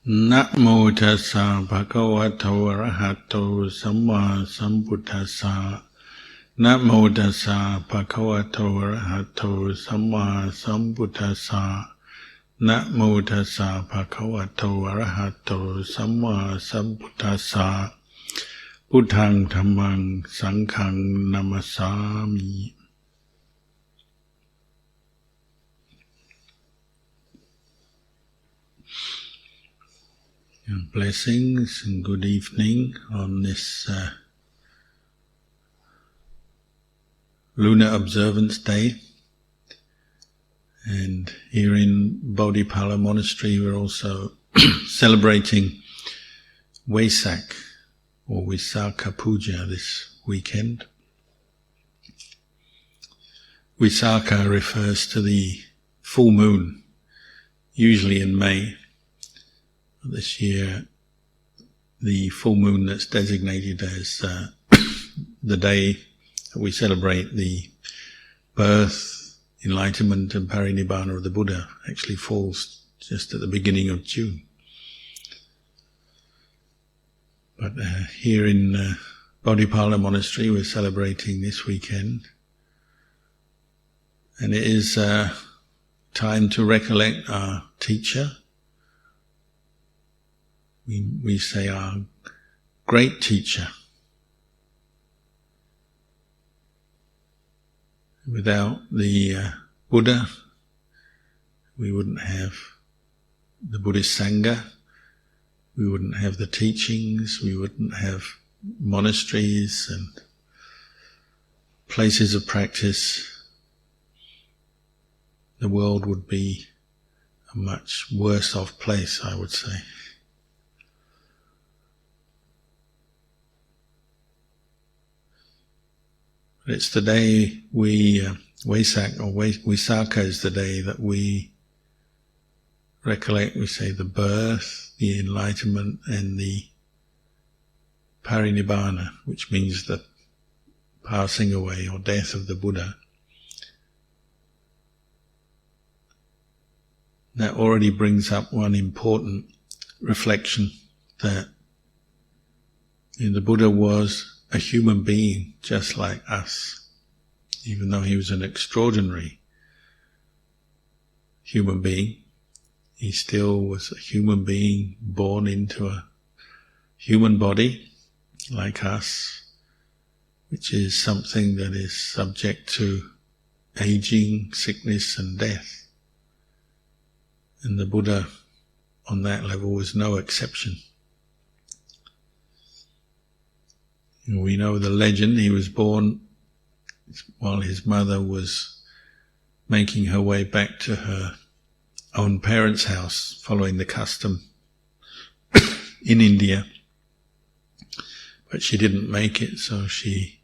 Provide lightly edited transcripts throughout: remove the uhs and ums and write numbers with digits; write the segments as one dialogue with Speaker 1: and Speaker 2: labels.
Speaker 1: Na mô tassa bhagavato arahato samma sambuddhassa. Na mô tassa bhagavato arahato samma sambuddhassa. Na mô tassa bhagavato arahato samma sambuddhassa. Buddhaṃ dhammang saṅghang namasami. Blessings and good evening on this lunar observance day. And here in Bodhipala Monastery we're also celebrating Vesak or Visakha Puja this weekend. Visakha refers to the full moon, usually in May. This year, the full moon that's designated as the day that we celebrate the birth, enlightenment and parinibbana of the Buddha actually falls just at the beginning of June. But here in Bodhipala Monastery we're celebrating this weekend, and it is time to recollect our teacher. We say our great teacher. Without the Buddha, we wouldn't have the Buddhist Sangha, we wouldn't have the teachings, we wouldn't have monasteries and places of practice. The world would be a much worse off place, I would say. It's the day Vesak or Visakha is the day that we recollect, we say, the birth, the enlightenment and the parinibbana, which means the passing away or death of the Buddha. That already brings up one important reflection, that the Buddha was a human being just like us. Even though he was an extraordinary human being, he still was a human being born into a human body like us, which is something that is subject to aging, sickness and death. And the Buddha on that level was no exception. We know the legend. He was born while his mother was making her way back to her own parents' house, following the custom in India. But she didn't make it, so she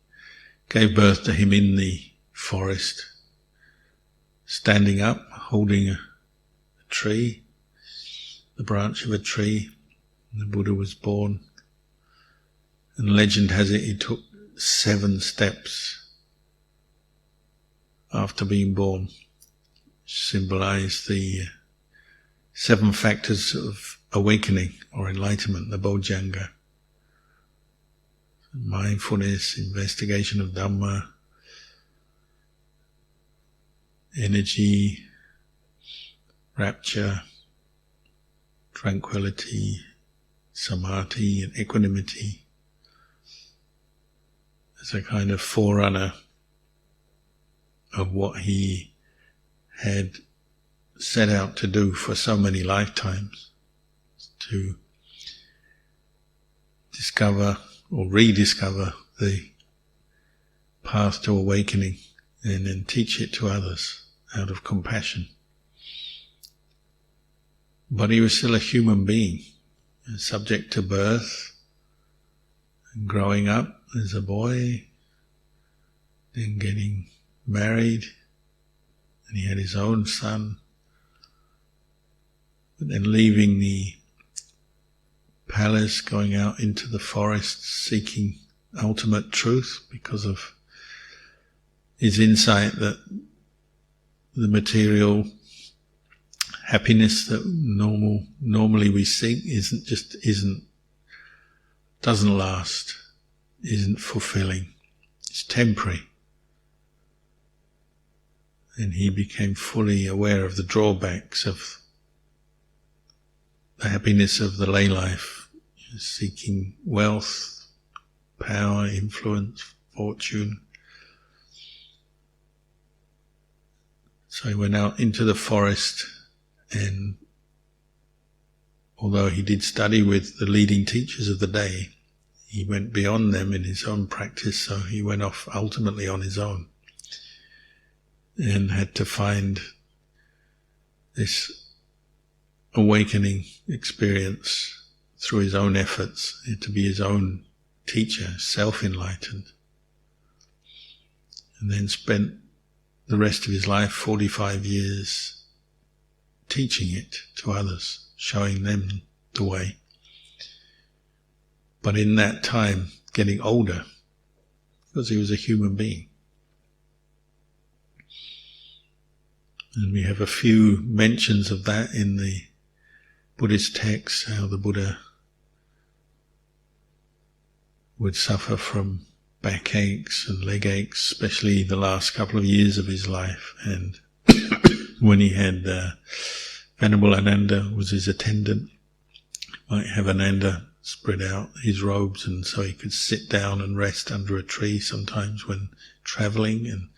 Speaker 1: gave birth to him in the forest, standing up, holding a tree, the branch of a tree, and the Buddha was born. And legend has it he took 7 steps after being born, which symbolise the 7 factors of awakening or enlightenment, the Bojjhanga. Mindfulness, investigation of Dhamma, energy, rapture, tranquility, samadhi and equanimity. As a kind of forerunner of what he had set out to do for so many lifetimes, to discover or rediscover the path to awakening and then teach it to others out of compassion. But he was still a human being, subject to birth and growing up as a boy, then getting married, and he had his own son, but then leaving the palace, going out into the forest, seeking ultimate truth because of his insight that the material happiness that normally we seek doesn't last, isn't fulfilling. It's temporary. And he became fully aware of the drawbacks of the happiness of the lay life, seeking wealth, power, influence, fortune. So he went out into the forest, and although he did study with the leading teachers of the day, he went beyond them in his own practice, so he went off ultimately on his own and had to find this awakening experience through his own efforts, to be his own teacher, self-enlightened, and then spent the rest of his life, 45 years, teaching it to others, showing them the way. But in that time, getting older, because he was a human being. And we have a few mentions of that in the Buddhist texts, how the Buddha would suffer from backaches and leg aches, especially the last couple of years of his life. And when he had Venerable Ananda was his attendant, might have Ananda spread out his robes, and so he could sit down and rest under a tree sometimes when travelling, and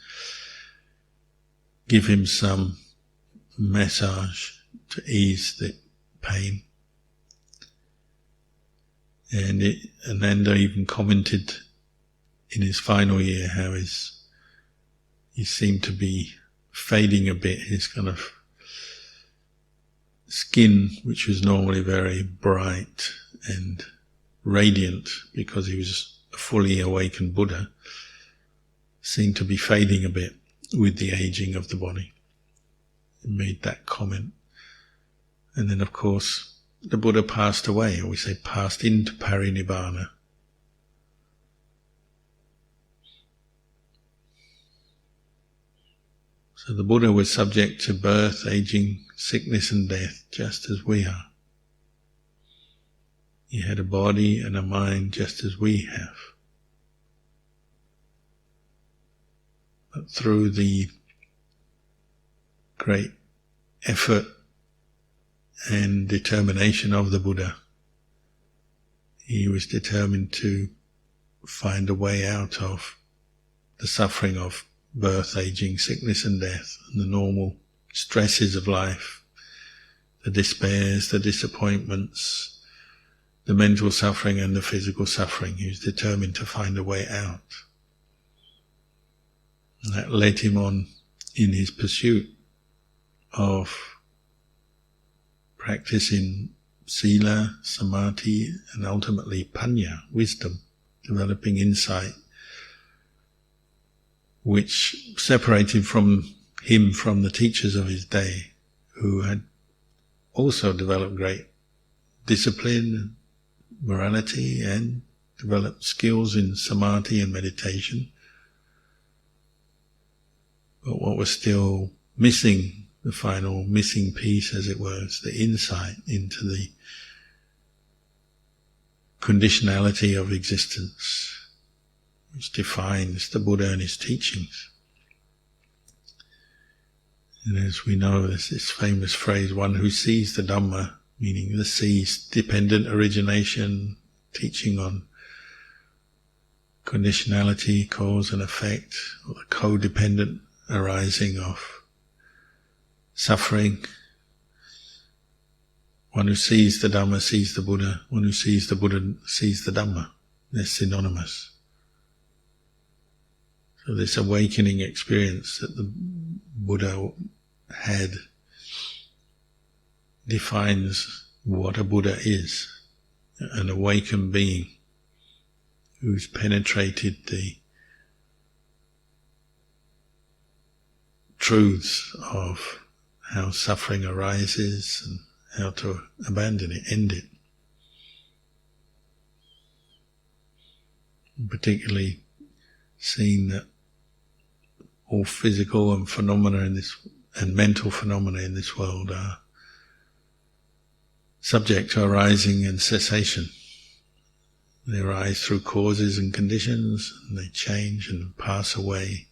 Speaker 1: give him some massage to ease the pain. And Ananda even commented in his final year how he seemed to be fading a bit. His kind of skin, which was normally very bright and radiant because he was a fully awakened Buddha, seemed to be fading a bit with the aging of the body. He made that comment. And then, of course, the Buddha passed away, or we say passed into parinibbana. So the Buddha was subject to birth, aging, sickness and death, just as we are. He had a body and a mind just as we have. But through the great effort and determination of the Buddha, he was determined to find a way out of the suffering of birth, aging, sickness and death, and the normal stresses of life, the despairs, the disappointments, the mental suffering and the physical suffering. He was determined to find a way out. And that led him on in his pursuit of practicing sila, samadhi, and ultimately panya, wisdom, developing insight, which separated him from the teachers of his day, who had also developed great discipline, morality, and developed skills in samadhi and meditation. But what was still missing, the final missing piece, as it were, is the insight into the conditionality of existence, which defines the Buddha and his teachings. And as we know, there's this famous phrase, one who sees the Dhamma, meaning the sees dependent origination, teaching on conditionality, cause and effect, or the codependent arising of suffering. One who sees the Dhamma sees the Buddha, one who sees the Buddha sees the Dhamma. They're synonymous. So this awakening experience that the Buddha had defines what a Buddha is, an awakened being who's penetrated the truths of how suffering arises and how to abandon it, end it. And particularly seeing that all physical and phenomena in this, and mental phenomena in this world are subject to arising and cessation. They arise through causes and conditions, and they change and pass away.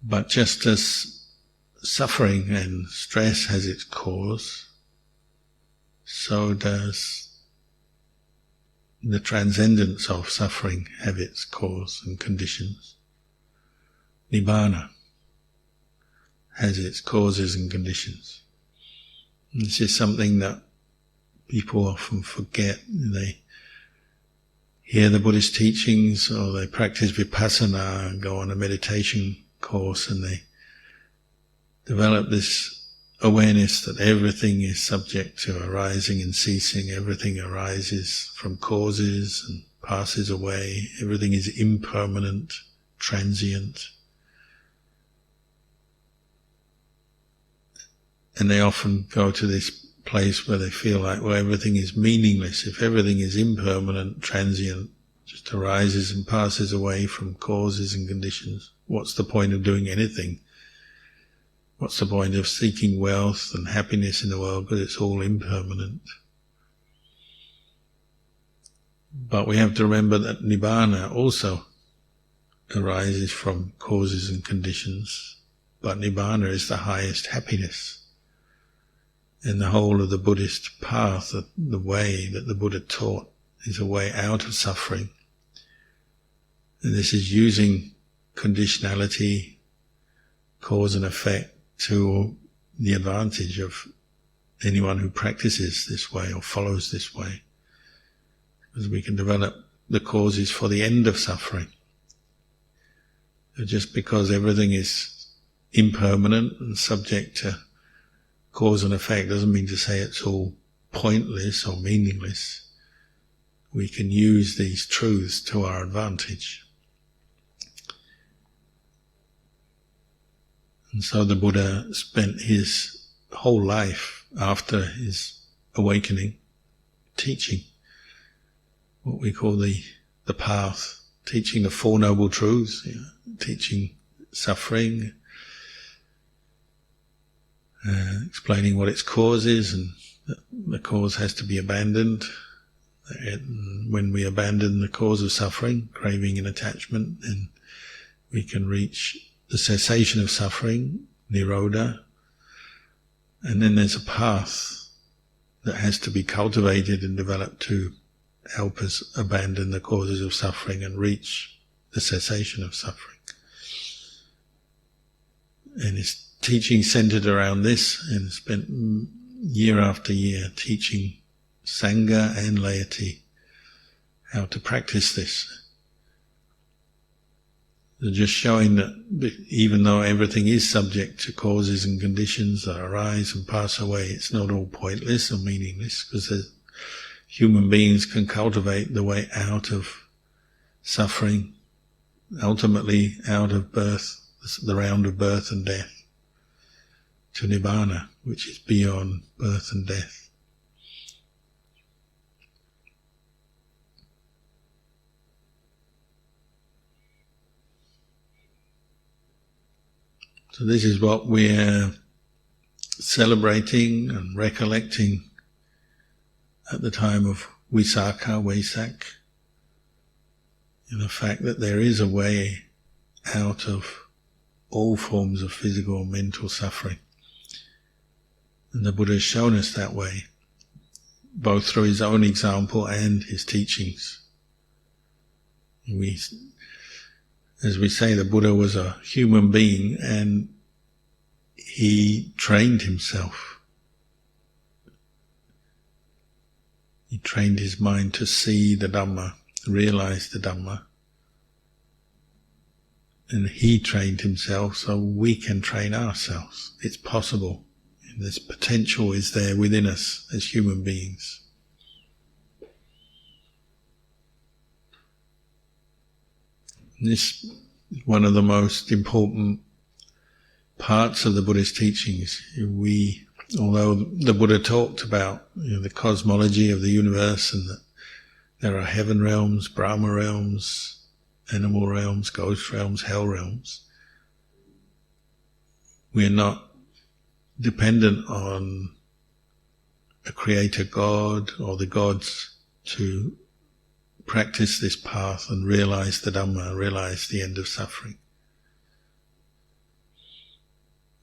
Speaker 1: But just as suffering and stress has its cause, so does the transcendence of suffering have its cause and conditions. Nibbana has its causes and conditions. This is something that people often forget. They hear the Buddhist teachings, or they practice vipassana and go on a meditation course, and they develop this awareness that everything is subject to arising and ceasing, everything arises from causes and passes away, everything is impermanent, transient. And they often go to this place where they feel like, well, everything is meaningless. If everything is impermanent, transient, just arises and passes away from causes and conditions, what's the point of doing anything? What's the point of seeking wealth and happiness in the world, because it's all impermanent? But we have to remember that Nibbana also arises from causes and conditions, but Nibbana is the highest happiness. And the whole of the Buddhist path, the way that the Buddha taught, is a way out of suffering. And this is using conditionality, cause and effect, to the advantage of anyone who practices this way or follows this way. Because we can develop the causes for the end of suffering. So just because everything is impermanent and subject to cause and effect doesn't mean to say it's all pointless or meaningless. We can use these truths to our advantage. And so the Buddha spent his whole life after his awakening teaching what we call the path, teaching the Four Noble Truths, teaching suffering, explaining what its cause is, and that the cause has to be abandoned. When we abandon the cause of suffering, craving and attachment, then we can reach the cessation of suffering, nirodha. And then there's a path that has to be cultivated and developed to help us abandon the causes of suffering and reach the cessation of suffering. And his teaching centered around this, and spent year after year teaching Sangha and laity how to practice this. Just showing that even though everything is subject to causes and conditions that arise and pass away, it's not all pointless or meaningless, because human beings can cultivate the way out of suffering, ultimately out of birth, the round of birth and death, to Nibbana, which is beyond birth and death. So this is what we're celebrating and recollecting at the time of Vesak, in the fact that there is a way out of all forms of physical and mental suffering. And the Buddha has shown us that way, both through his own example and his teachings. As we say, the Buddha was a human being, and he trained himself. He trained his mind to see the Dhamma, realize the Dhamma. And he trained himself so we can train ourselves. It's possible. And this potential is there within us as human beings. This is one of the most important parts of the Buddhist teachings. Although the Buddha talked about the cosmology of the universe, and that there are heaven realms, Brahma realms, animal realms, ghost realms, hell realms, we're not dependent on a creator God or the gods to practice this path and realize the Dhamma, realize the end of suffering.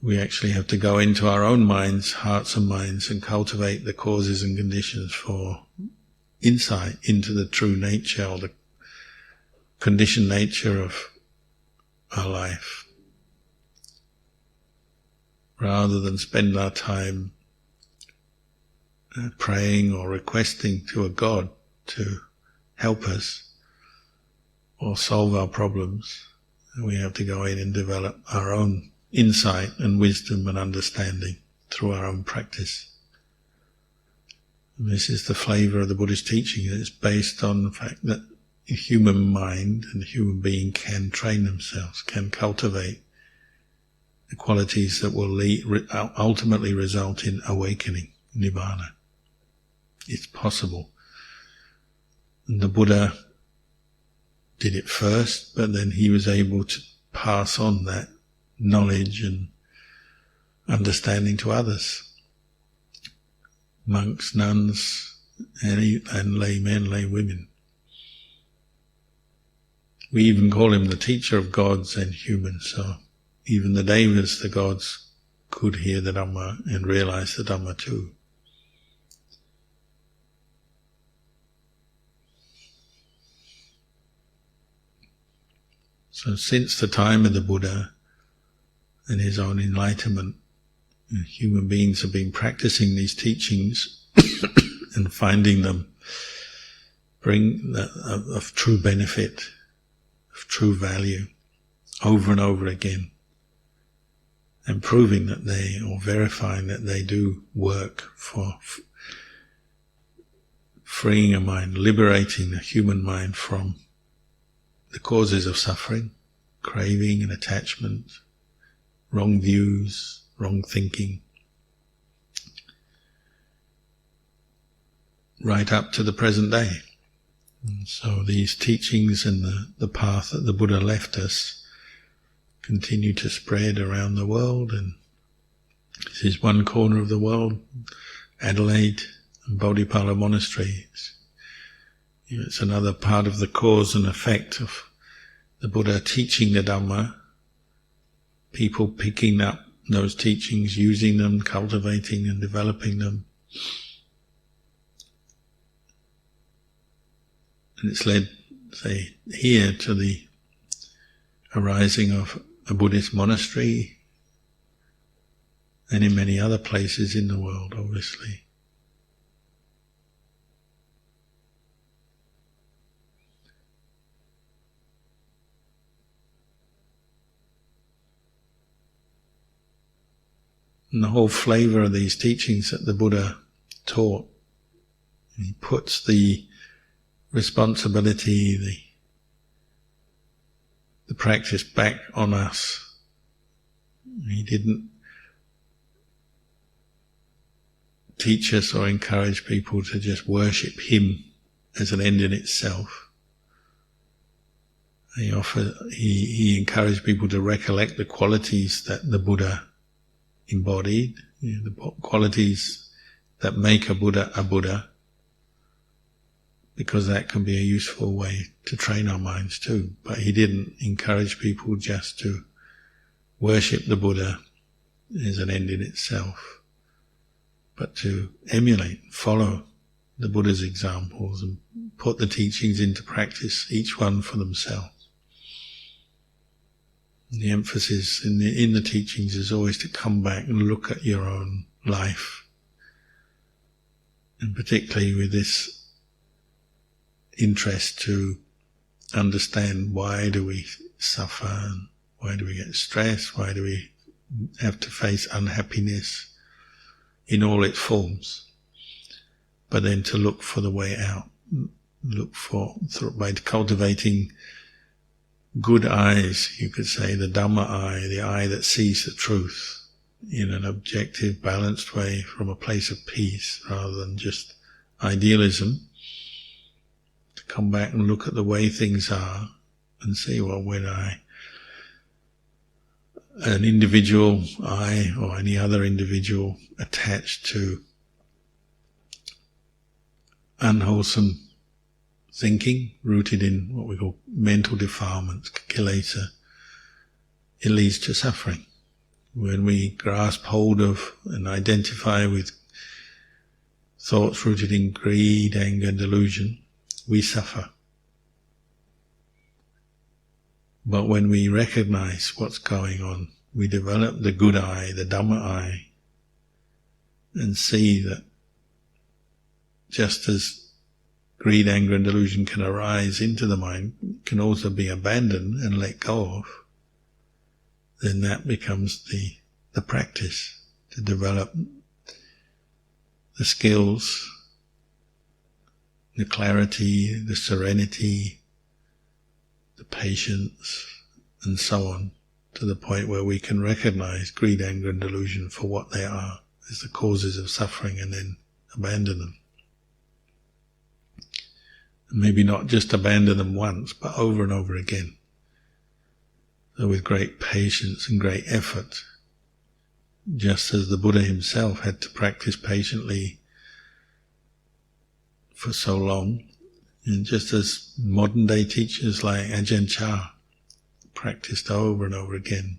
Speaker 1: We actually have to go into our own minds, hearts and minds, and cultivate the causes and conditions for insight into the true nature or the conditioned nature of our life, rather than spend our time praying or requesting to a God to help us or solve our problems. We have to go in and develop our own insight and wisdom and understanding through our own practice. And this is the flavour of the Buddhist teaching. It's based on the fact that the human mind and the human being can train themselves, can cultivate the qualities that will ultimately result in awakening, nibbana. It's possible. And the Buddha did it first, but then he was able to pass on that knowledge and understanding to others. Monks, nuns, and laymen, lay women. We even call him the teacher of gods and humans, so even the devas, the gods, could hear the Dhamma and realize the Dhamma too. So since the time of the Buddha and his own enlightenment, human beings have been practicing these teachings and finding them bring of true benefit, of true value, over and over again, and proving that or verifying that they do work for freeing a mind, liberating the human mind from the causes of suffering, craving and attachment, wrong views, wrong thinking, right up to the present day. And so these teachings and the path that the Buddha left us continue to spread around the world, and this is one corner of the world, Adelaide and Bodhipala monasteries. It's another part of the cause and effect of the Buddha teaching the Dhamma, people picking up those teachings, using them, cultivating and developing them. And it's led, say, here to the arising of a Buddhist monastery and in many other places in the world, obviously. And the whole flavour of these teachings that the Buddha taught, he puts the responsibility, the practice back on us. He didn't teach us or encourage people to just worship him as an end in itself. He encouraged people to recollect the qualities that the Buddha embodied, the qualities that make a Buddha, because that can be a useful way to train our minds too. But he didn't encourage people just to worship the Buddha as an end in itself, but to emulate, follow the Buddha's examples and put the teachings into practice, each one for themselves. The emphasis in the teachings is always to come back and look at your own life, and particularly with this interest to understand why do we suffer, and why do we get stressed, why do we have to face unhappiness in all its forms, but then to look for the way out, by cultivating good eyes, you could say, the Dhamma eye, the eye that sees the truth in an objective, balanced way from a place of peace rather than just idealism, to come back and look at the way things are and see, well, when I an individual, I or any other individual, attached to unwholesome thinking, rooted in what we call mental defilements, kilesa, it leads to suffering. When we grasp hold of and identify with thoughts rooted in greed, anger, delusion, we suffer. But when we recognize what's going on, we develop the good eye, the Dhamma eye, and see that just as greed, anger and delusion can arise into the mind, it can also be abandoned and let go of, then that becomes the practice to develop the skills, the clarity, the serenity, the patience, and so on, to the point where we can recognize greed, anger and delusion for what they are, as the causes of suffering, and then abandon them. And maybe not just abandon them once, but over and over again. So with great patience and great effort, just as the Buddha himself had to practice patiently for so long, and just as modern day teachers like Ajahn Chah practiced over and over again,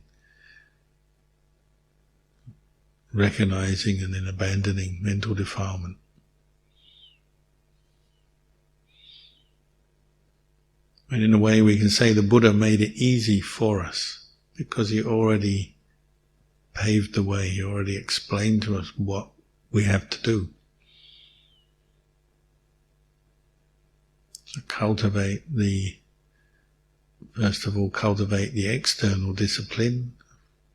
Speaker 1: recognizing and then abandoning mental defilement. And in a way we can say the Buddha made it easy for us, because he already paved the way, he already explained to us what we have to do. So first of all, cultivate the external discipline,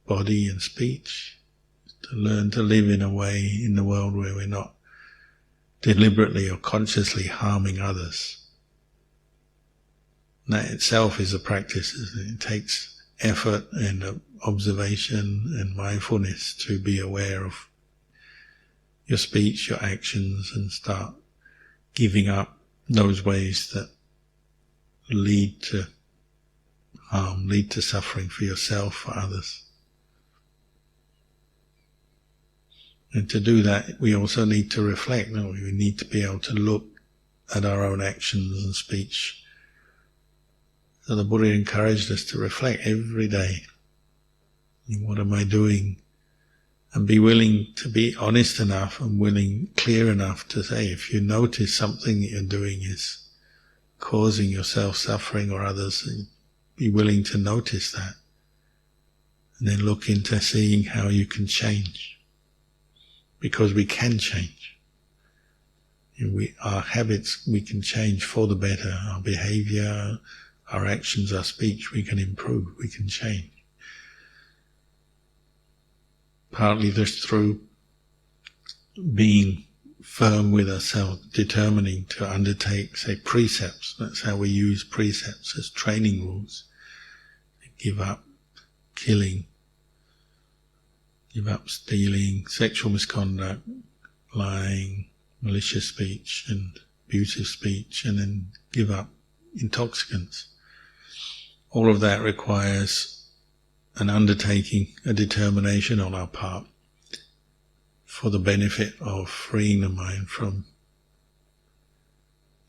Speaker 1: body and speech, to learn to live in a way in the world where we're not deliberately or consciously harming others. And that itself is a practice. It takes effort and observation and mindfulness to be aware of your speech, your actions, and start giving up those ways that lead to harm, lead to suffering for yourself, for others. And to do that, we also need to reflect. We need to be able to look at our own actions and speech. So the Buddha encouraged us to reflect every day. What am I doing? And be willing to be honest enough and clear enough to say, if you notice something that you're doing is causing yourself suffering or others, be willing to notice that. And then look into seeing how you can change. Because we can change. Our habits we can change for the better. Our behavior, our actions, our speech, we can improve, we can change. Partly just through being firm with ourselves, determining to undertake, say, precepts. That's how we use precepts as training rules. Give up killing, give up stealing, sexual misconduct, lying, malicious speech and abusive speech, and then give up intoxicants. All of that requires an undertaking, a determination on our part for the benefit of freeing the mind from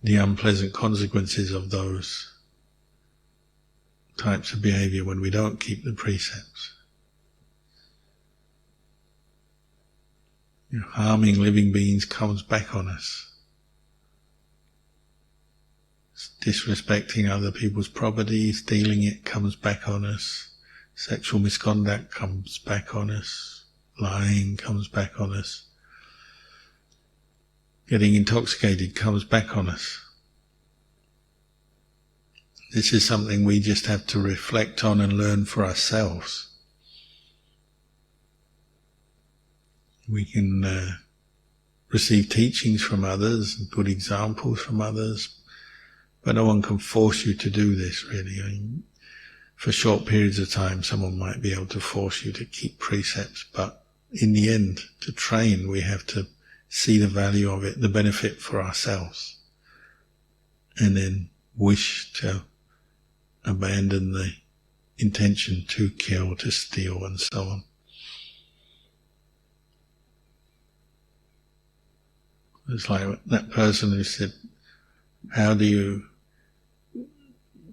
Speaker 1: the unpleasant consequences of those types of behavior when we don't keep the precepts. Harming living beings comes back on us. Disrespecting other people's property, stealing it, comes back on us. Sexual misconduct comes back on us. Lying comes back on us. Getting intoxicated comes back on us. This is something we just have to reflect on and learn for ourselves. We can receive teachings from others, good examples from others, but no one can force you to do this, really. For short periods of time, someone might be able to force you to keep precepts, but in the end, to train, we have to see the value of it, the benefit for ourselves, and then wish to abandon the intention to kill, to steal, and so on. It's like that person who said, how do you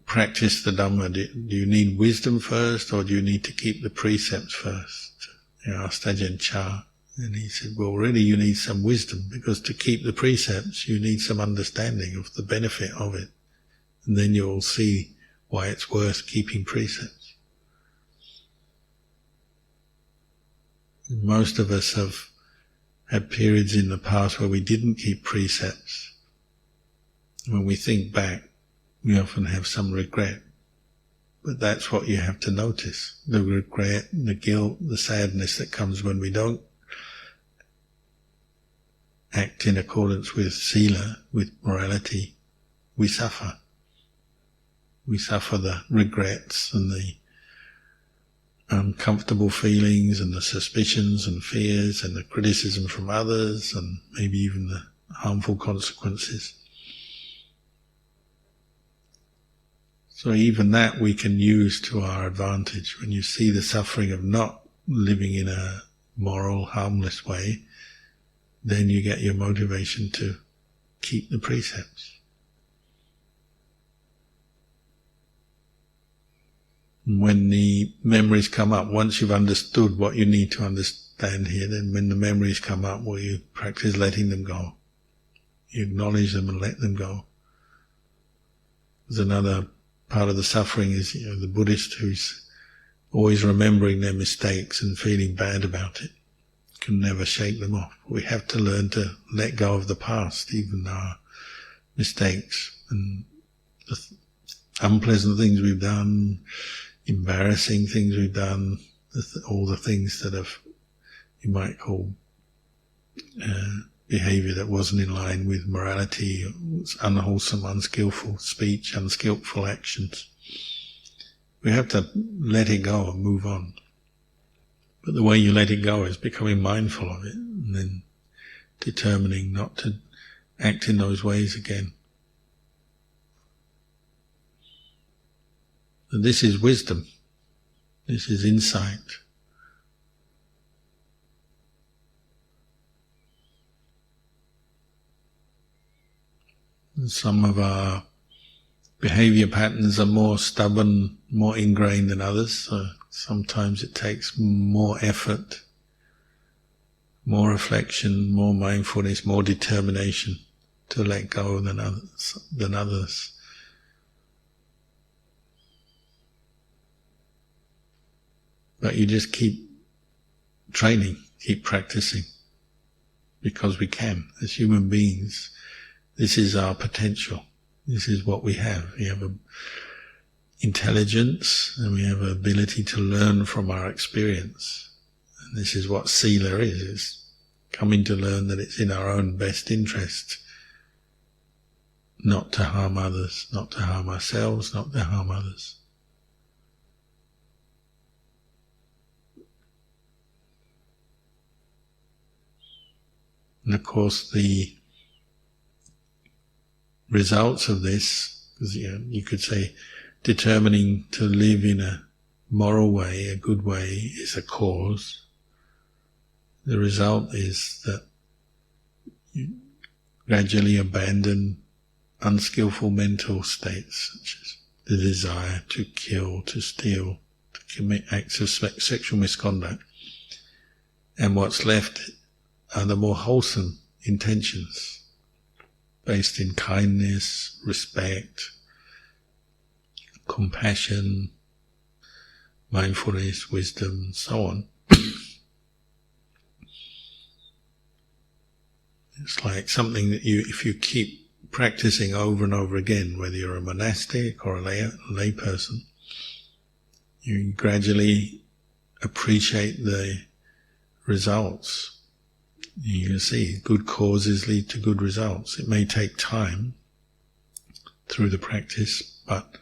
Speaker 1: practice the Dhamma? Do you need wisdom first, or do you need to keep the precepts first? You asked Ajahn Chah, and he said, well, really you need some wisdom, because to keep the precepts you need some understanding of the benefit of it, and then you'll see why it's worth keeping precepts. And most of us have had periods in the past where we didn't keep precepts. When we think back, we often have some regret. But that's what you have to notice. The regret, the guilt, the sadness that comes when we don't act in accordance with sila, with morality. We suffer. We suffer the regrets and the uncomfortable feelings and the suspicions and fears and the criticism from others and maybe even the harmful consequences. So even that we can use to our advantage. When you see the suffering of not living in a moral, harmless way, then you get your motivation to keep the precepts. And when the memories come up, once you've understood what you need to understand here, then when the memories come up, well, you practice letting them go. You acknowledge them and let them go. There's another part of the suffering is, the Buddhist who's always remembering their mistakes and feeling bad about it, can never shake them off. We have to learn to let go of the past, even our mistakes and the unpleasant things we've done, embarrassing things we've done, all the things that you might call behavior that wasn't in line with morality, unwholesome, unskillful speech, unskillful actions. We have to let it go and move on. But the way you let it go is becoming mindful of it and then determining not to act in those ways again. And this is wisdom. This is insight. And some of our behavior patterns are more stubborn, more ingrained than others, so sometimes it takes more effort, more reflection, more mindfulness, more determination to let go than others. But you just keep training, keep practicing, because we can. As human beings, this is our potential. This is what we have. We have an intelligence and we have an ability to learn from our experience. And this is what sila is. It's coming to learn that it's in our own best interest not to harm others, not to harm ourselves, not to harm others. And of course the results of this, because you could say determining to live in a moral way, a good way, is a cause. The result is that you gradually abandon unskillful mental states, such as the desire to kill, to steal, to commit acts of sexual misconduct. And what's left are the more wholesome intentions, based in kindness, respect, compassion, mindfulness, wisdom, and so on. It's like something that if you keep practicing over and over again, whether you're a monastic or a lay person, you gradually appreciate the results. You can see good causes lead to good results. It may take time through the practice, but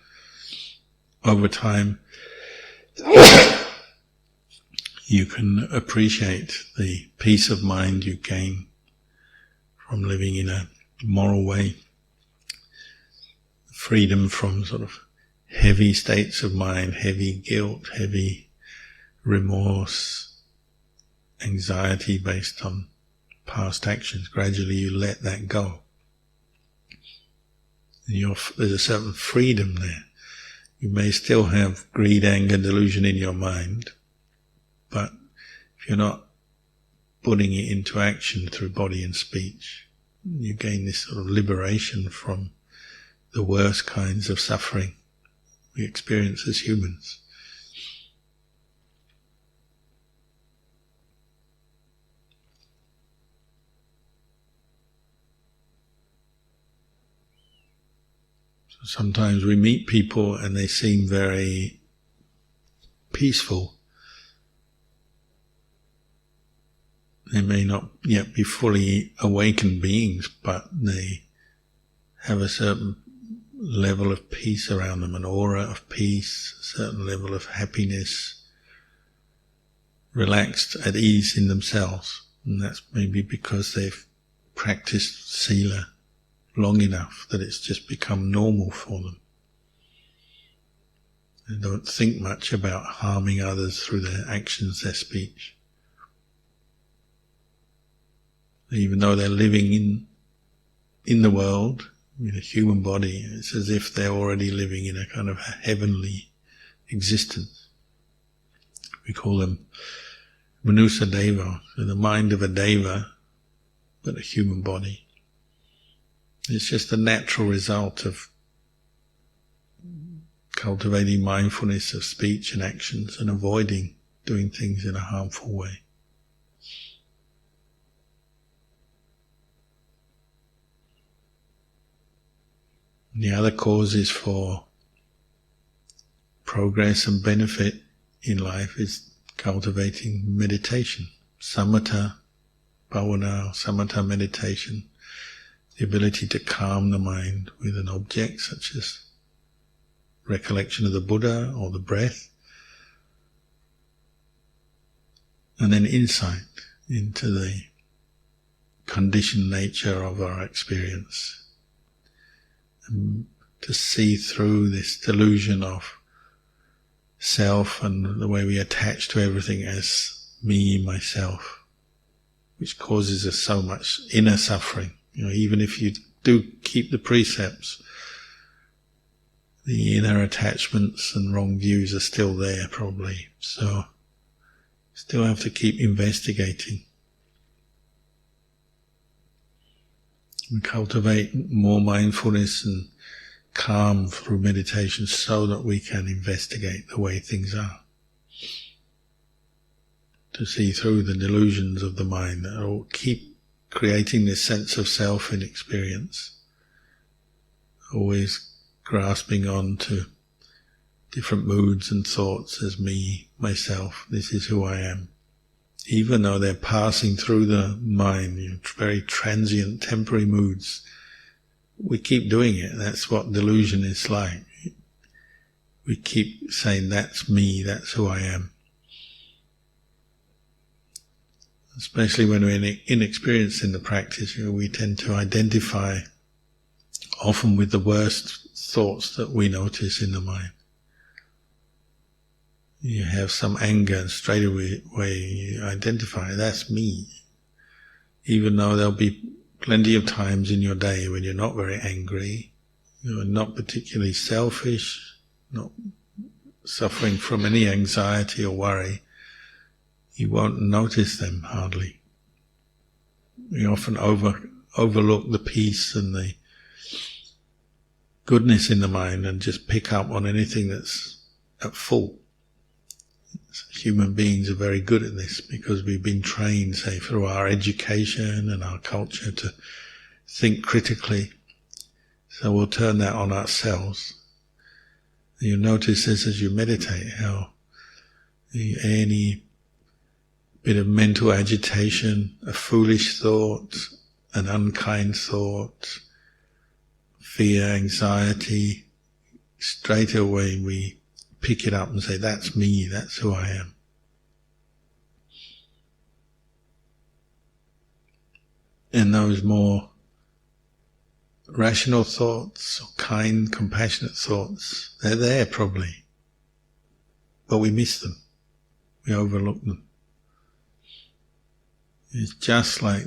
Speaker 1: over time you can appreciate the peace of mind you gain from living in a moral way, freedom from sort of heavy states of mind, heavy guilt, heavy remorse, anxiety based on past actions. Gradually you let that go. And there's a certain freedom there. You may still have greed, anger, delusion in your mind, but if you're not putting it into action through body and speech, you gain this sort of liberation from the worst kinds of suffering we experience as humans. So sometimes we meet people and they seem very peaceful. They may not yet be fully awakened beings, but they have a certain level of peace around them, an aura of peace, a certain level of happiness, relaxed, at ease in themselves. And that's maybe because they've practiced sila long enough that it's just become normal for them. They don't think much about harming others through their actions, their speech. Even though they're living in the world, in a human body, it's as if they're already living in a kind of a heavenly existence. We call them Manusa Deva, so the mind of a Deva, but a human body. It's just a natural result of cultivating mindfulness of speech and actions and avoiding doing things in a harmful way. The other causes for progress and benefit in life is cultivating meditation, samatha bhavana, samatha meditation, the ability to calm the mind with an object such as recollection of the Buddha or the breath, and then insight into the conditioned nature of our experience. And to see through this delusion of self and the way we attach to everything as me, myself, which causes us so much inner suffering. Even if you do keep the precepts, the inner attachments and wrong views are still there probably. So still have to keep investigating. We cultivate more mindfulness and calm through meditation so that we can investigate the way things are. To see through the delusions of the mind that will keep creating this sense of self in experience. Always grasping on to different moods and thoughts as me, myself, this is who I am. Even though they're passing through the mind, very transient, temporary moods, we keep doing it. That's what delusion is like. We keep saying, that's me, that's who I am. Especially when we're inexperienced in the practice, we tend to identify often with the worst thoughts that we notice in the mind. You have some anger and straight away you identify, that's me. Even though there'll be plenty of times in your day when you're not very angry, you're not particularly selfish, not suffering from any anxiety or worry, you won't notice them hardly. We often overlook the peace and the goodness in the mind and just pick up on anything that's at fault. Human beings are very good at this because we've been trained, say, through our education and our culture to think critically. So we'll turn that on ourselves. You'll notice this as you meditate, how any bit of mental agitation, a foolish thought, an unkind thought, fear, anxiety, straight away we pick it up and say, that's me, that's who I am. And those more rational thoughts, or kind, compassionate thoughts, they're there probably, but we miss them, we overlook them. It's just like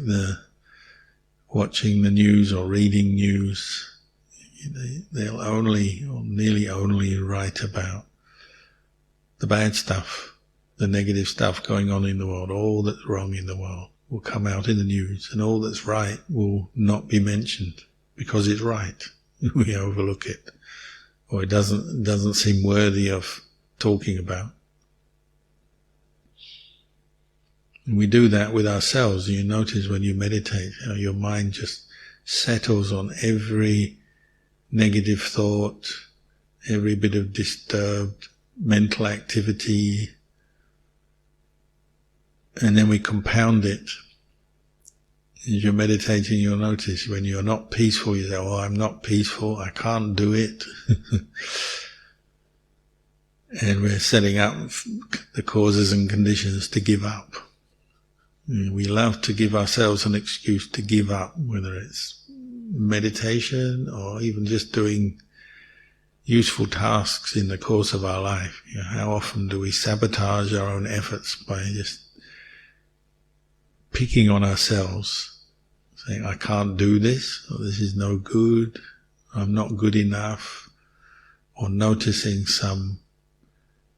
Speaker 1: watching the news or reading news. They'll only, or nearly only, write about the bad stuff, the negative stuff going on in the world. All that's wrong in the world will come out in the news, and all that's right will not be mentioned because it's right. We overlook it, or it doesn't seem worthy of talking about. And we do that with ourselves. You notice when you meditate how your mind just settles on every negative thought, every bit of disturbed mental activity, and then we compound it. As you're meditating, you'll notice when you're not peaceful, you say, oh, I'm not peaceful, I can't do it. And we're setting up the causes and conditions to give up. We love to give ourselves an excuse to give up, whether it's meditation or even just doing useful tasks in the course of our life. How often do we sabotage our own efforts by just picking on ourselves, saying, I can't do this, or this is no good, I'm not good enough, or noticing some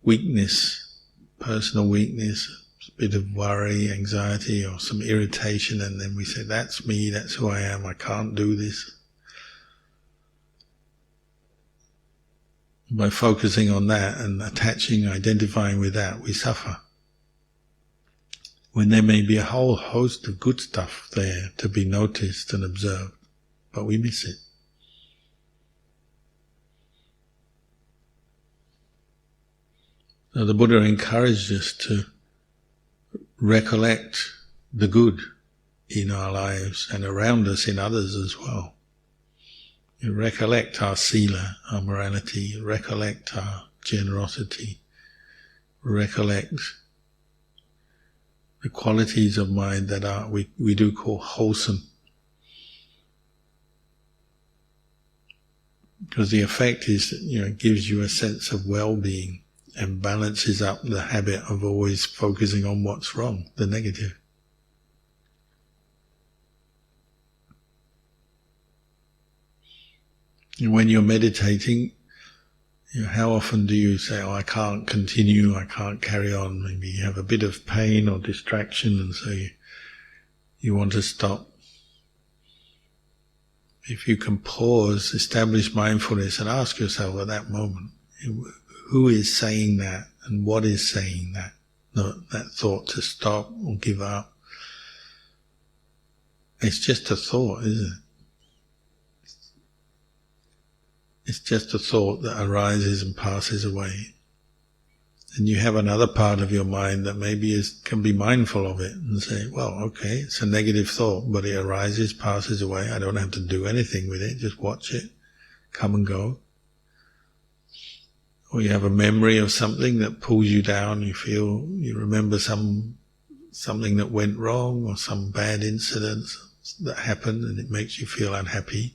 Speaker 1: weakness, personal weakness, a bit of worry, anxiety, or some irritation, and then we say, that's me, that's who I am, I can't do this. By focusing on that and attaching, identifying with that, we suffer. When there may be a whole host of good stuff there to be noticed and observed, but we miss it. So the Buddha encouraged us to recollect the good in our lives and around us in others as well. You recollect our sila, our morality, recollect our generosity, recollect the qualities of mind that are we do call wholesome. Because the effect is, it gives you a sense of well-being and balances up the habit of always focusing on what's wrong, the negative. And when you're meditating, how often do you say, oh, I can't continue, I can't carry on? Maybe you have a bit of pain or distraction and so you want to stop. If you can pause, establish mindfulness and ask yourself at that moment, who is saying that and what is saying that? That thought to stop or give up. It's just a thought, isn't it? It's just a thought that arises and passes away. And you have another part of your mind that maybe can be mindful of it and say, well, okay, it's a negative thought, but it arises, passes away. I don't have to do anything with it, just watch it come and go. Or you have a memory of something that pulls you down, you remember something that went wrong or some bad incident that happened and it makes you feel unhappy.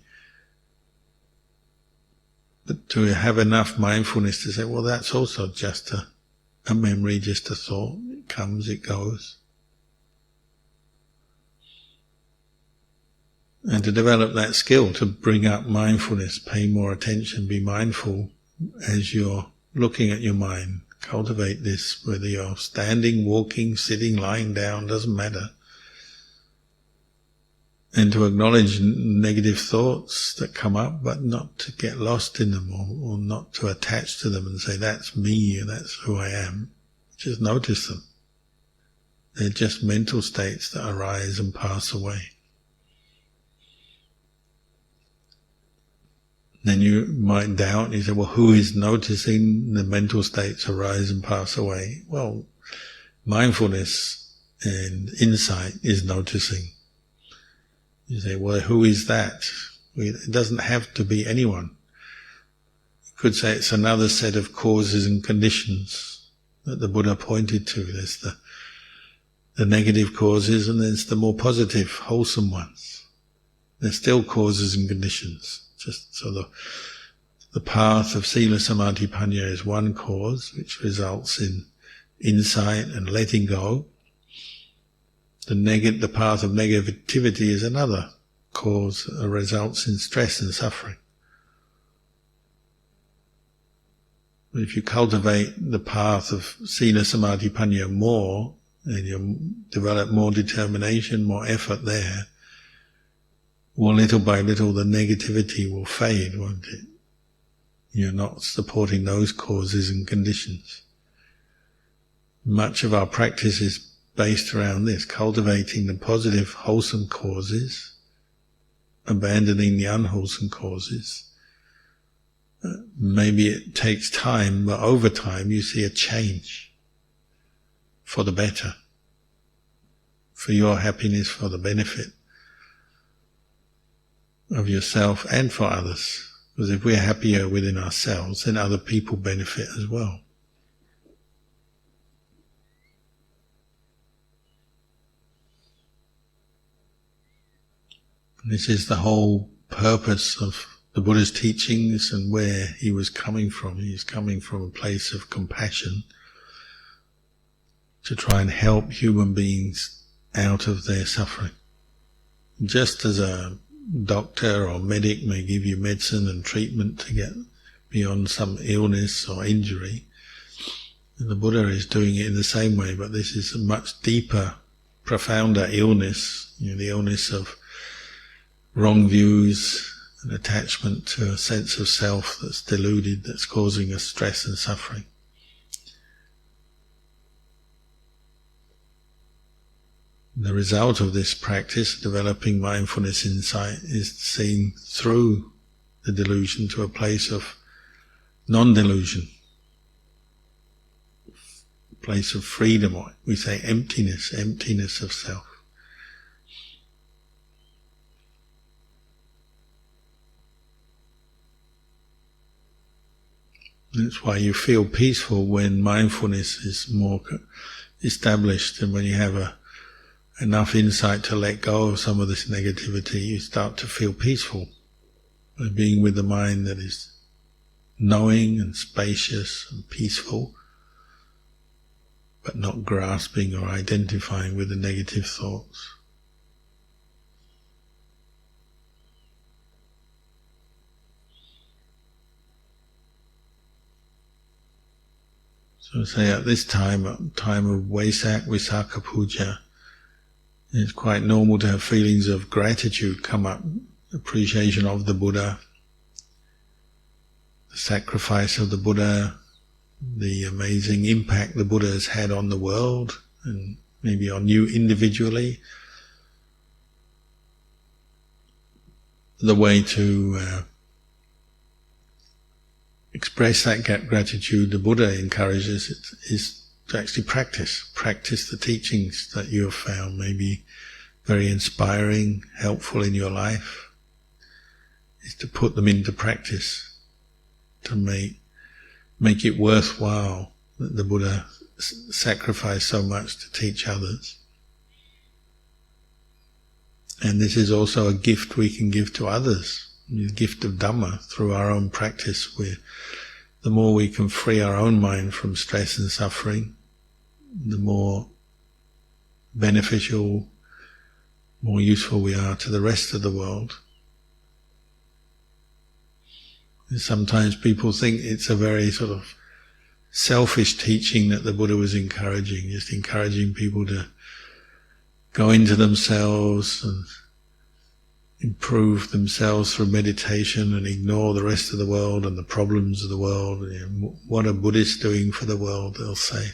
Speaker 1: But to have enough mindfulness to say, well, that's also just a memory, just a thought. It comes, it goes. And to develop that skill, to bring up mindfulness, pay more attention, be mindful as you're looking at your mind. Cultivate this, whether you're standing, walking, sitting, lying down, doesn't matter. And to acknowledge negative thoughts that come up, but not to get lost in them or not to attach to them and say, that's me, and that's who I am. Just notice them. They're just mental states that arise and pass away. Then you might doubt, and you say, well, who is noticing the mental states arise and pass away? Well, mindfulness and insight is noticing. You say, well, who is that? It doesn't have to be anyone. You could say it's another set of causes and conditions that the Buddha pointed to. There's the negative causes and there's the more positive, wholesome ones. They're still causes and conditions. Just so the path of Sila Samadhi Panya is one cause, which results in insight and letting go. The path of negativity is another cause, results in stress and suffering. If you cultivate the path of Sila Samadhi Panya more, and you develop more determination, more effort there, well, little by little the negativity will fade, won't it? You're not supporting those causes and conditions. Much of our practice is based around this, cultivating the positive, wholesome causes, abandoning the unwholesome causes. Maybe it takes time, but over time you see a change for the better, for your happiness, for the benefit of yourself and for others. Because if we're happier within ourselves, then other people benefit as well. This is the whole purpose of the Buddha's teachings and where he was coming from. He's coming from a place of compassion to try and help human beings out of their suffering. Just as a doctor or medic may give you medicine and treatment to get beyond some illness or injury, and the Buddha is doing it in the same way, but this is a much deeper, profounder illness, the illness of wrong views and attachment to a sense of self that's deluded, that's causing us stress and suffering. The result of this practice, developing mindfulness insight, is seen through the delusion to a place of non-delusion, a place of freedom, or we say emptiness of self. That's why you feel peaceful when mindfulness is more established, and when you have enough insight to let go of some of this negativity, you start to feel peaceful by being with the mind that is knowing and spacious and peaceful, but not grasping or identifying with the negative thoughts. So say at this time of Vesak, Visakha Puja, it's quite normal to have feelings of gratitude come up, appreciation of the Buddha, the sacrifice of the Buddha, the amazing impact the Buddha has had on the world, and maybe on you individually. The way to express that gratitude, the Buddha encourages it, is to actually practice the teachings that you have found, maybe very inspiring, helpful in your life, is to put them into practice, to make it worthwhile that the Buddha sacrificed so much to teach others. And this is also a gift we can give to others, the gift of Dhamma through our own practice, where the more we can free our own mind from stress and suffering, the more beneficial, more useful we are to the rest of the world. And sometimes people think it's a very sort of selfish teaching that the Buddha was encouraging, just encouraging people to go into themselves and improve themselves through meditation and ignore the rest of the world and the problems of the world. What are Buddhists doing for the world, they'll say.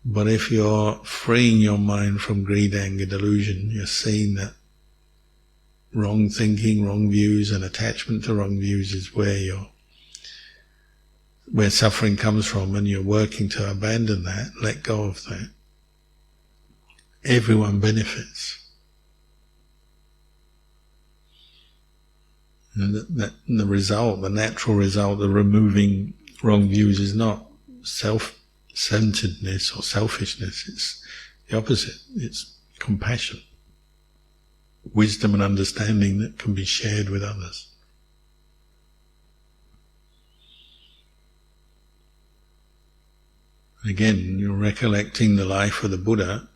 Speaker 1: But if you're freeing your mind from greed, anger, delusion, you're seeing that wrong thinking, wrong views and attachment to wrong views is where suffering comes from, and you're working to abandon that, let go of that. Everyone benefits. And the result, the natural result of removing wrong views is not self-centeredness or selfishness, it's the opposite, it's compassion. wisdom and understanding that can be shared with others. Again, you're recollecting the life of the Buddha.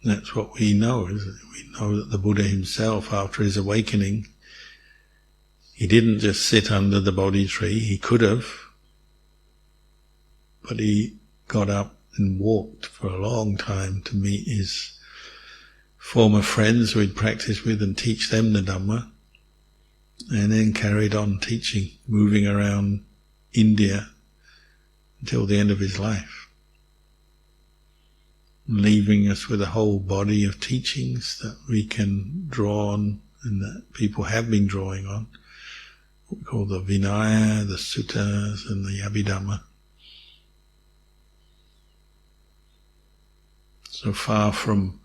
Speaker 1: That's what we know. We know that the Buddha himself, after his awakening, he didn't just sit under the Bodhi tree. He could have, but he got up and walked for a long time to meet his former friends who he'd practiced with and teach them the Dhamma, and then carried on teaching, moving around India until the end of his life, leaving us with a whole body of teachings that we can draw on and that people have been drawing on, what we call the Vinaya, the Suttas and the Abhidhamma. So far from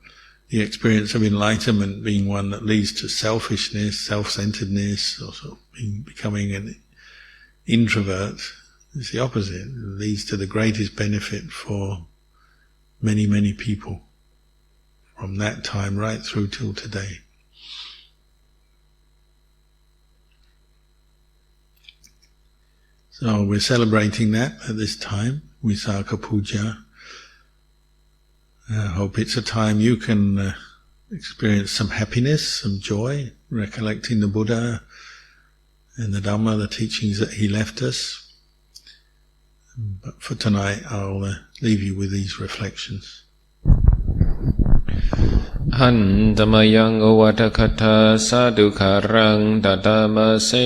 Speaker 1: the experience of enlightenment being one that leads to selfishness, self-centeredness, also becoming an introvert, it's the opposite. It leads to the greatest benefit for many, many people from that time right through till today. So we're celebrating that at this time, Visakha Puja. I hope it's a time you can experience some happiness, some joy, recollecting the Buddha and the Dhamma, the teachings that he left us. But for tonight, I'll leave you with these reflections.
Speaker 2: Hantamayang ovatakata sadhukarang tatamase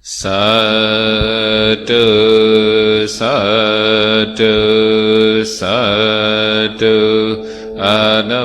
Speaker 2: Sadhu, sadhu, sadhu, anamotami.